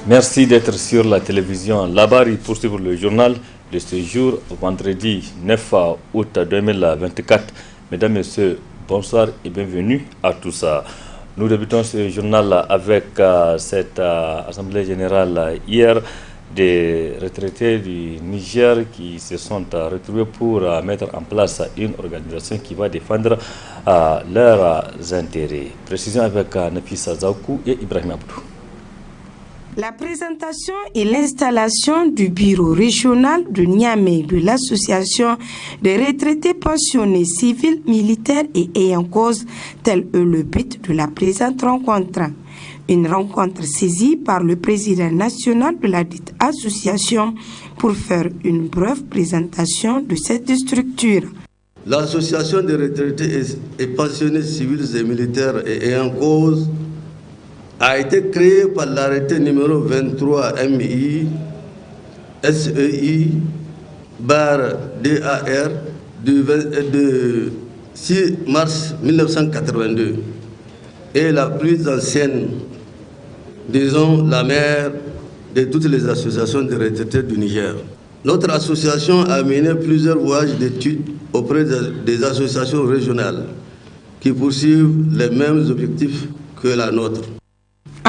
Merci d'être sur la télévision Labari pour suivre le journal de ce jour, vendredi 9 août 2024. Mesdames, Messieurs, bonsoir et bienvenue à tous. Nous débutons ce journal avec cette Assemblée générale hier des retraités du Niger qui se sont retrouvés pour mettre en place une organisation qui va défendre leurs intérêts. Précision avec Nafisa Zaoukou et Ibrahim Abdou. La présentation et l'installation du bureau régional de Niamey de l'association des retraités pensionnés civils, militaires et ayant cause, tel est le but de la présente rencontre. Une rencontre saisie par le président national de la dite association pour faire une brève présentation de cette structure. L'association des retraités et pensionnés civils et militaires et ayant cause a été créée par l'arrêté numéro 23 MI SEI DAR de 6 mars 1982 et la plus ancienne, disons la mère de toutes les associations de retraités du Niger. Notre association a mené plusieurs voyages d'études auprès des associations régionales qui poursuivent les mêmes objectifs que la nôtre.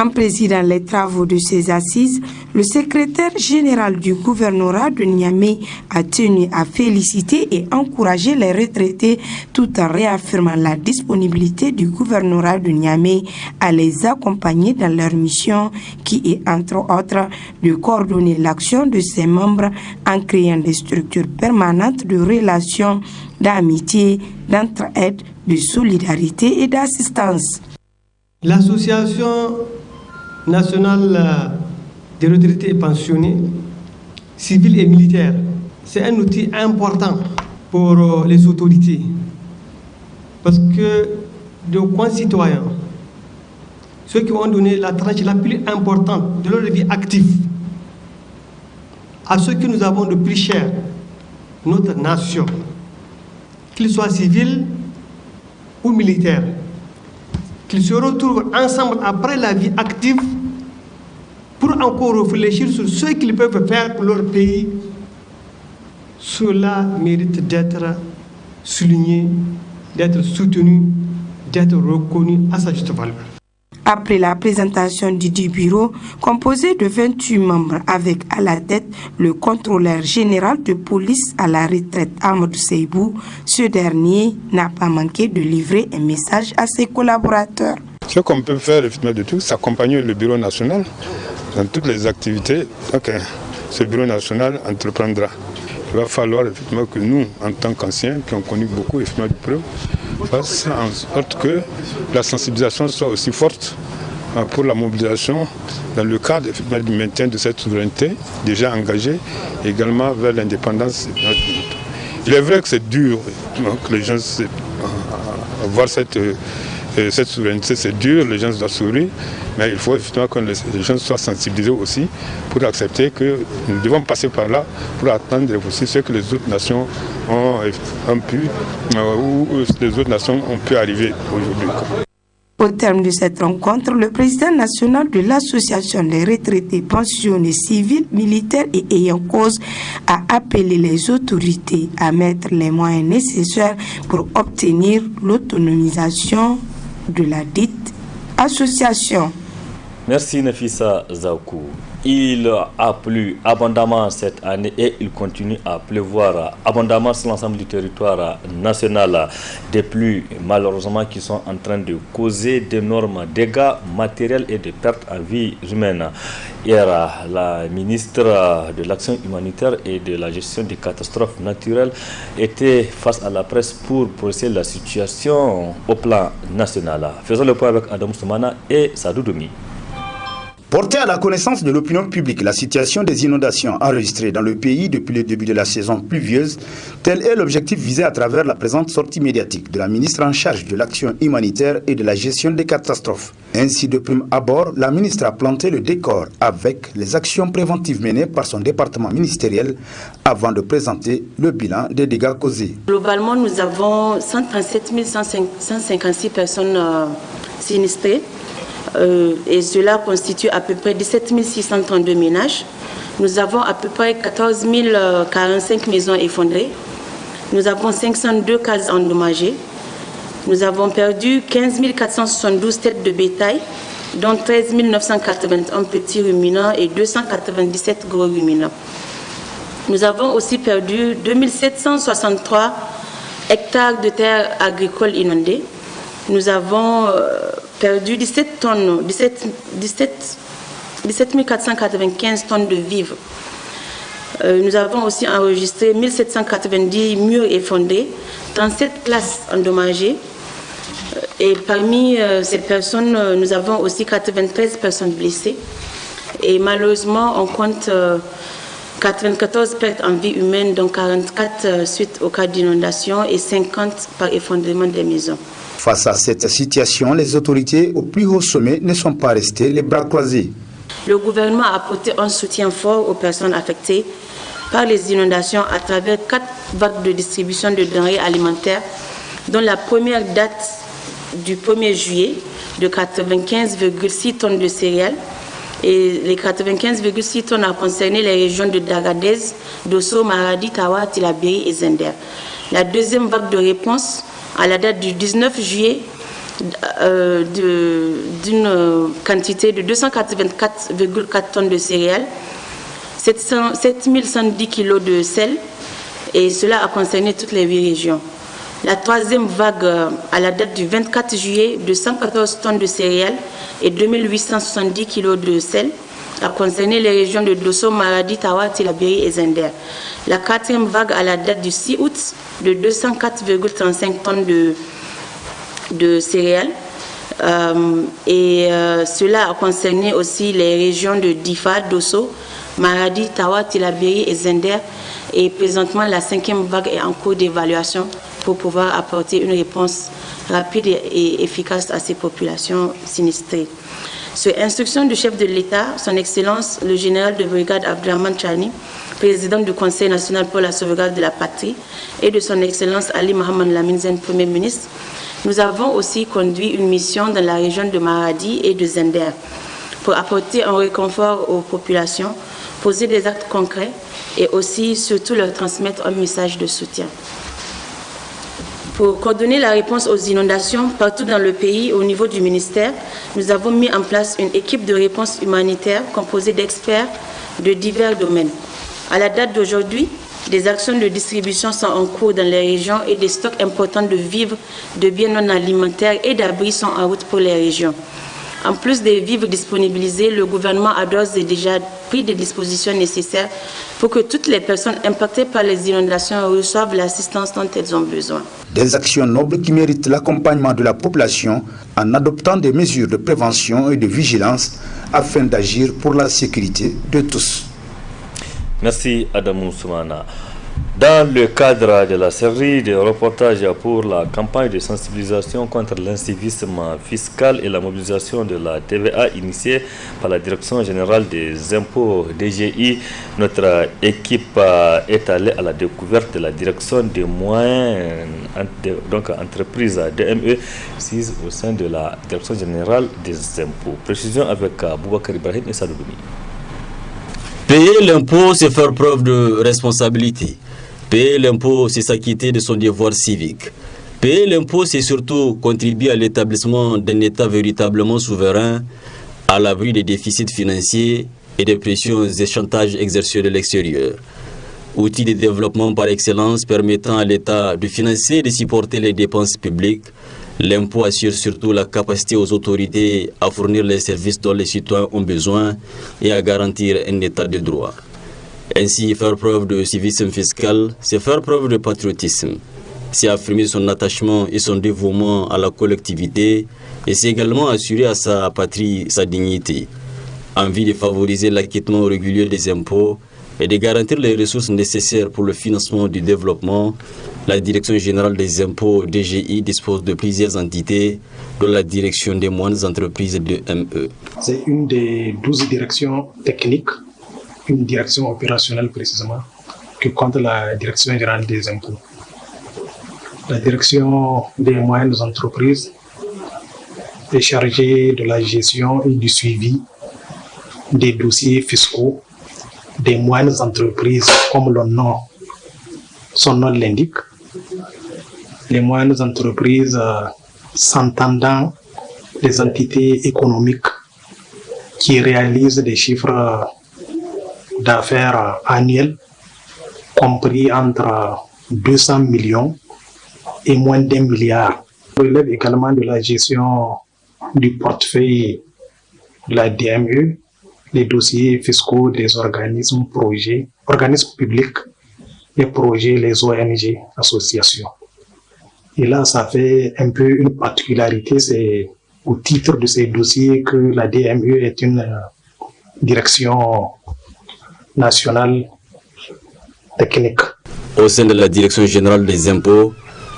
En présidant les travaux de ces assises, le secrétaire général du gouvernorat de Niamey a tenu à féliciter et encourager les retraités tout en réaffirmant la disponibilité du gouvernorat de Niamey à les accompagner dans leur mission qui est entre autres de coordonner l'action de ses membres en créant des structures permanentes de relations, d'amitié, d'entraide, de solidarité et d'assistance. L'association nationale des retraités et pensionnés, civils et militaires, c'est un outil important pour les autorités parce que nos concitoyens, ceux qui ont donné la tranche la plus importante de leur vie active, à ceux que nous avons de plus cher, notre nation, qu'ils soient civils ou militaires, qu'ils se retrouvent ensemble après la vie active pour encore réfléchir sur ce qu'ils peuvent faire pour leur pays, cela mérite d'être souligné, d'être soutenu, d'être reconnu à sa juste valeur. Après la présentation du bureau, composé de 28 membres avec à la tête le contrôleur général de police à la retraite Amadou Seibou, ce dernier n'a pas manqué de livrer un message à ses collaborateurs. Ce qu'on peut faire, effectivement, de tout, c'est accompagner le bureau national dans toutes les activités. Donc, ce bureau national entreprendra. Il va falloir effectivement que nous, en tant qu'anciens, qui ont connu beaucoup effectivement du problème, fassons en sorte que la sensibilisation soit aussi forte pour la mobilisation dans le cadre effectivement du maintien de cette souveraineté déjà engagée, également vers l'indépendance. Il est vrai que c'est dur que les gens voir cette souveraineté, c'est dur, les gens doivent sourire, mais il faut effectivement que les gens soient sensibilisés aussi pour accepter que nous devons passer par là pour attendre aussi ce que les autres nations ont pu, ou les autres nations ont pu arriver aujourd'hui. Au terme de cette rencontre, le président national de l'association des retraités pensionnés civils, militaires et ayant cause a appelé les autorités à mettre les moyens nécessaires pour obtenir l'autonomisation de la dite association. Merci Nafisa Zaoukou. Il a plu abondamment cette année et il continue à pleuvoir abondamment sur l'ensemble du territoire national. Des pluies malheureusement qui sont en train de causer d'énormes dégâts matériels et de pertes en vie humaine. Hier, la ministre de l'Action humanitaire et de la gestion des catastrophes naturelles était face à la presse pour procéder la situation au plan national. Faisons le point avec Adam Soumana et Sadou Doumi. Porter à la connaissance de l'opinion publique la situation des inondations enregistrées dans le pays depuis le début de la saison pluvieuse, tel est l'objectif visé à travers la présente sortie médiatique de la ministre en charge de l'action humanitaire et de la gestion des catastrophes. Ainsi, de prime abord, la ministre a planté le décor avec les actions préventives menées par son département ministériel avant de présenter le bilan des dégâts causés. Globalement, nous avons 137 156 personnes sinistrées et cela constitue à peu près 17 632 ménages. Nous avons à peu près 14 045 maisons effondrées. Nous avons 502 cases endommagées. Nous avons perdu 15 472 têtes de bétail, dont 13 981 petits ruminants et 297 gros ruminants. Nous avons aussi perdu 2763 hectares de terres agricoles inondées. Nous avons perdu 17 495 tonnes de vivres. Nous avons aussi enregistré 1790 murs effondrés, 37 classes endommagées. Et parmi ces personnes, nous avons aussi 93 personnes blessées. Et malheureusement, on compte 94 pertes en vie humaine, dont 44 suite au cas d'inondation et 50 par effondrement des maisons. Face à cette situation, les autorités au plus haut sommet ne sont pas restées les bras croisés. Le gouvernement a apporté un soutien fort aux personnes affectées par les inondations à travers 4 vagues de distribution de denrées alimentaires, dont la première date du 1er juillet de 95,6 tonnes de céréales. Et les 95,6 tonnes ont concerné les régions de Dagadez, Dosso, Maradi, Tawa, Tillabéri et Zender. La deuxième vague de réponse, à la date du 19 juillet, d'une quantité de 284,4 tonnes de céréales, 7110 kg de sel, et cela a concerné toutes les 8 régions. La troisième vague, à la date du 24 juillet, de 114 tonnes de céréales et 2870 kg de sel, a concerné les régions de Dosso, Maradi, Tawa, Tillabéri et Zender. La quatrième vague, à la date du 6 août, de 204,35 tonnes de céréales. Cela a concerné aussi les régions de Difa, Dosso, Maradi, Tawa, Tillabéri et Zender. Et présentement, la 5e vague est en cours d'évaluation pour pouvoir apporter une réponse rapide et efficace à ces populations sinistrées. Sur instruction du chef de l'État, son Excellence, le général de brigade Abdrahman Chani, président du Conseil national pour la sauvegarde de la patrie, et de son Excellence Ali Mohamed Lamine Zen, Premier ministre, nous avons aussi conduit une mission dans la région de Maradi et de Zender pour apporter un réconfort aux populations, poser des actes concrets et aussi surtout leur transmettre un message de soutien. Pour coordonner la réponse aux inondations partout dans le pays, au niveau du ministère, nous avons mis en place une équipe de réponse humanitaire composée d'experts de divers domaines. À la date d'aujourd'hui, des actions de distribution sont en cours dans les régions et des stocks importants de vivres, de biens non alimentaires et d'abris sont en route pour les régions. En plus des vivres disponibilisés, le gouvernement a d'ores et déjà pris des dispositions nécessaires pour que toutes les personnes impactées par les inondations reçoivent l'assistance dont elles ont besoin. Des actions nobles qui méritent l'accompagnement de la population en adoptant des mesures de prévention et de vigilance afin d'agir pour la sécurité de tous. Merci Adamou Soumana. Dans le cadre de la série de reportages pour la campagne de sensibilisation contre l'incivisme fiscal et la mobilisation de la TVA initiée par la Direction générale des impôts DGI, notre équipe est allée à la découverte de la direction des moyennes entreprises DME sises au sein de la Direction générale des impôts. Précision avec Boubacar Ibrahim et Sadoumi. Payer l'impôt, c'est faire preuve de responsabilité. Payer l'impôt, c'est s'acquitter de son devoir civique. Payer l'impôt, c'est surtout contribuer à l'établissement d'un État véritablement souverain, à l'abri des déficits financiers et des pressions et chantages exercés de l'extérieur. Outil de développement par excellence permettant à l'État de financer et de supporter les dépenses publiques, l'impôt assure surtout la capacité aux autorités à fournir les services dont les citoyens ont besoin et à garantir un État de droit. Ainsi, faire preuve de civisme fiscal, c'est faire preuve de patriotisme. C'est affirmer son attachement et son dévouement à la collectivité et c'est également assurer à sa patrie sa dignité. Envie de favoriser l'acquittement régulier des impôts et de garantir les ressources nécessaires pour le financement du développement, la Direction générale des impôts DGI dispose de plusieurs entités, dont la Direction des moyennes entreprises DME. C'est une des 12 directions techniques, une direction opérationnelle précisément, que compte la Direction générale des impôts. La Direction des moyennes entreprises est chargé de la gestion et du suivi des dossiers fiscaux des moyennes entreprises, comme son nom l'indique. Les moyennes entreprises s'entendant les entités économiques qui réalisent des chiffres d'affaires annuels compris entre 200 millions et moins d'1 milliard. On relève également de la gestion du portefeuille de la DME, les dossiers fiscaux des organismes publics, les projets, les ONG, associations. Et là, ça fait un peu une particularité, c'est au titre de ces dossiers que la DME est une direction nationale technique. Au sein de la Direction générale des impôts,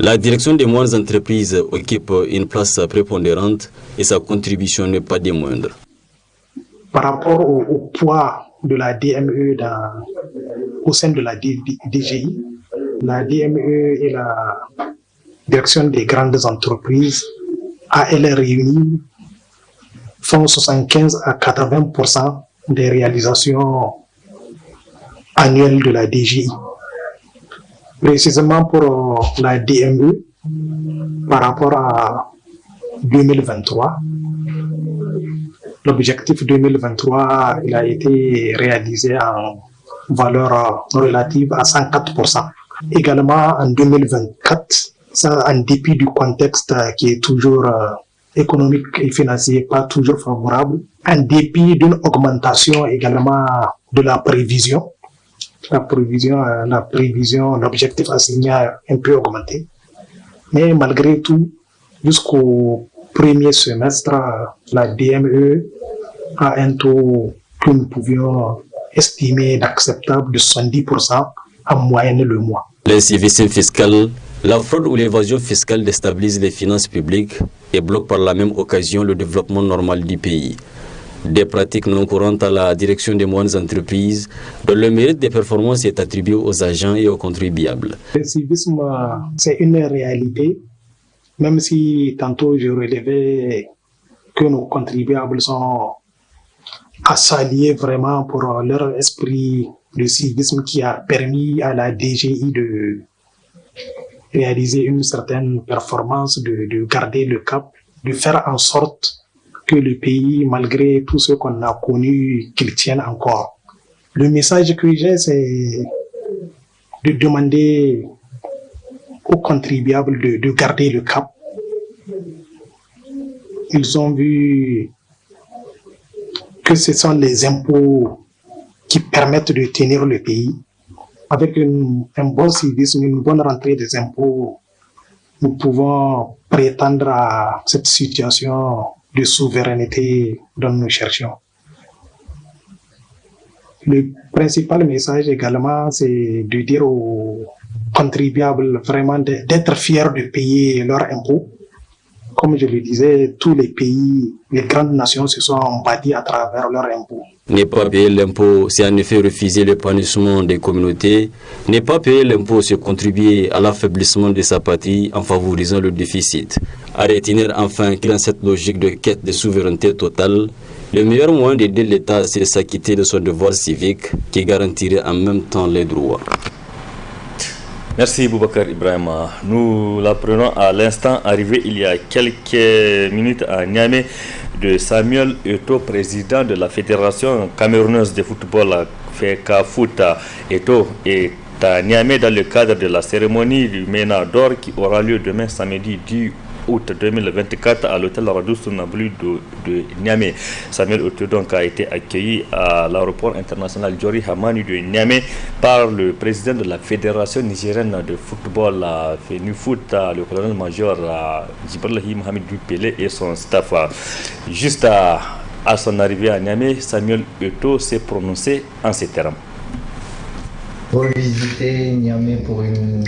la direction des moyennes entreprises occupe une place prépondérante et sa contribution n'est pas des moindres. Par rapport au poids de la DME au sein de la DGI, la DME et la direction des grandes entreprises, à elle réunie, font 75 à 80% des réalisations annuelles de la DGI. Précisément pour la DME, par rapport à 2023, l'objectif 2023 il a été réalisé en valeur relative à 104%. Également en 2024, ça en dépit du contexte qui est toujours économique et financier pas toujours favorable, en dépit d'une augmentation également de la prévision. La prévision, l'objectif assigné a un peu augmenté. Mais malgré tout, jusqu'au premier semestre, la DME a un taux que nous pouvions estimer d'acceptable de 70% en moyenne le mois. L'incivisme fiscal, la fraude ou l'évasion fiscale déstabilise les finances publiques et bloque par la même occasion le développement normal du pays. Des pratiques non courantes à la direction des moyennes entreprises, dont le mérite des performances est attribué aux agents et aux contribuables. Le civisme, c'est une réalité, même si tantôt je relevais que nos contribuables sont à s'allier vraiment pour leur esprit de civisme qui a permis à la DGI de réaliser une certaine performance, de garder le cap, de faire en sorte que le pays, malgré tout ce qu'on a connu, qu'il tienne encore. Le message que j'ai, c'est de demander aux contribuables de garder le cap. Ils ont vu que ce sont les impôts qui permettent de tenir le pays. Avec un bon civisme, une bonne rentrée des impôts, nous pouvons prétendre à cette situation de souveraineté dont nous cherchons. Le principal message également, c'est de dire aux contribuables vraiment d'être fiers de payer leurs impôts. Comme je le disais, tous les pays, les grandes nations se sont bâties à travers leurs impôts. Ne pas payer l'impôt, c'est en effet refuser l'épanouissement des communautés. Ne pas payer l'impôt, c'est contribuer à l'affaiblissement de sa patrie en favorisant le déficit. À retenir enfin que dans cette logique de quête de souveraineté totale, le meilleur moyen d'aider l'État, c'est de s'acquitter de son devoir civique qui garantirait en même temps les droits. Merci Boubacar Ibrahima. Nous l'apprenons à l'instant arrivé il y a quelques minutes à Niamey de Samuel Eto'o, président de la Fédération camerounaise de football FECAFOOT. Eto'o est à Niamey dans le cadre de la cérémonie du MENA d'or qui aura lieu demain samedi 10 août 2024 à l'hôtel Radou Sonablu de Niamey. Samuel Eto'o donc a été accueilli à l'aéroport international Diori Hamani de Niamey par le président de la Fédération nigérienne de football, la FENUFOOT, le colonel-major Djibril Mohamed Dupele et son staff. Juste à son arrivée à Niamey, Samuel Eto'o s'est prononcé en ces termes. Revisiter Niamey pour une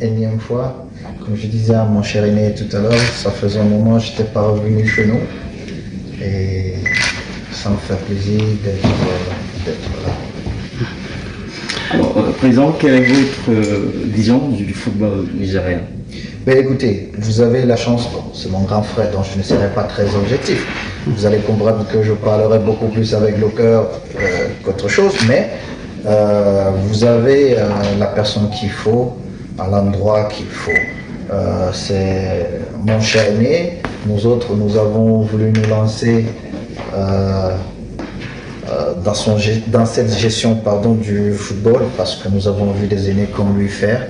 énième fois. Comme je disais à mon cher aîné tout à l'heure, ça faisait un moment que je n'étais pas revenu chez nous et ça me fait plaisir d'être là. Président, quelle est votre vision du football nigérien? Mais écoutez, vous avez la chance, c'est mon grand frère, donc je ne serai pas très objectif. Vous allez comprendre que je parlerai beaucoup plus avec le cœur qu'autre chose, mais vous avez la personne qu'il faut, à l'endroit qu'il faut. C'est mon cher aîné. Nous autres, nous avons voulu nous lancer dans cette gestion du football parce que nous avons vu des aînés comme lui faire.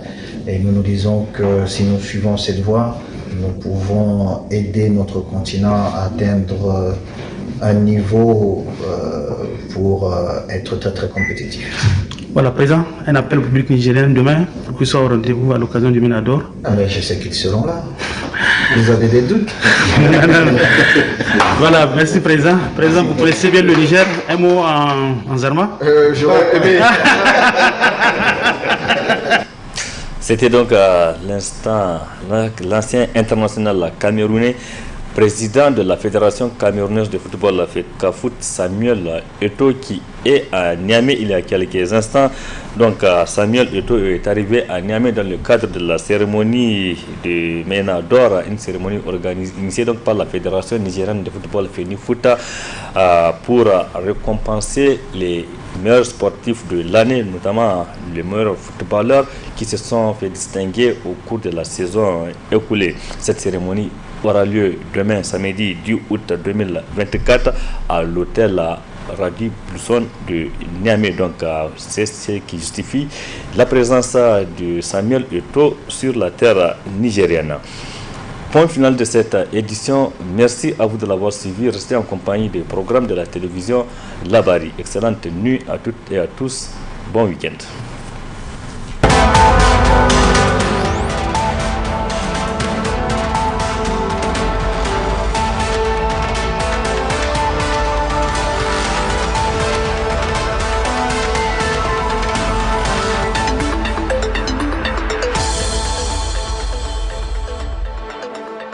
Et nous nous disons que si nous suivons cette voie, nous pouvons aider notre continent à atteindre un niveau pour être très très compétitif. Voilà, Président, un appel au public nigérien demain pour qu'il soit au rendez-vous à l'occasion du Ménador. Ah, mais je sais qu'ils seront là. Vous avez des doutes? Voilà, merci Président. Président, vous connaissez bien le Niger. Un mot en zarma? J'aurais aimé. C'était donc à l'instant l'ancien international camerounais, président de la Fédération camerounaise de football, la FECAFOOT, Samuel Eto'o, qui est à Niamey il y a quelques instants. Donc Samuel Eto'o est arrivé à Niamey dans le cadre de la cérémonie de Ménador, une cérémonie initiée donc par la Fédération nigérienne de football FENIFOOT pour récompenser les meilleurs sportifs de l'année, notamment les meilleurs footballeurs qui se sont fait distinguer au cours de la saison écoulée. Cette cérémonie aura lieu demain, samedi 10 août 2024, à l'hôtel Radi Blusson de Niamey. Donc, c'est ce qui justifie la présence de Samuel Eto'o sur la terre nigérienne. Point final de cette édition. Merci à vous de l'avoir suivi. Restez en compagnie des programmes de la télévision Labari. Excellente nuit à toutes et à tous. Bon week-end.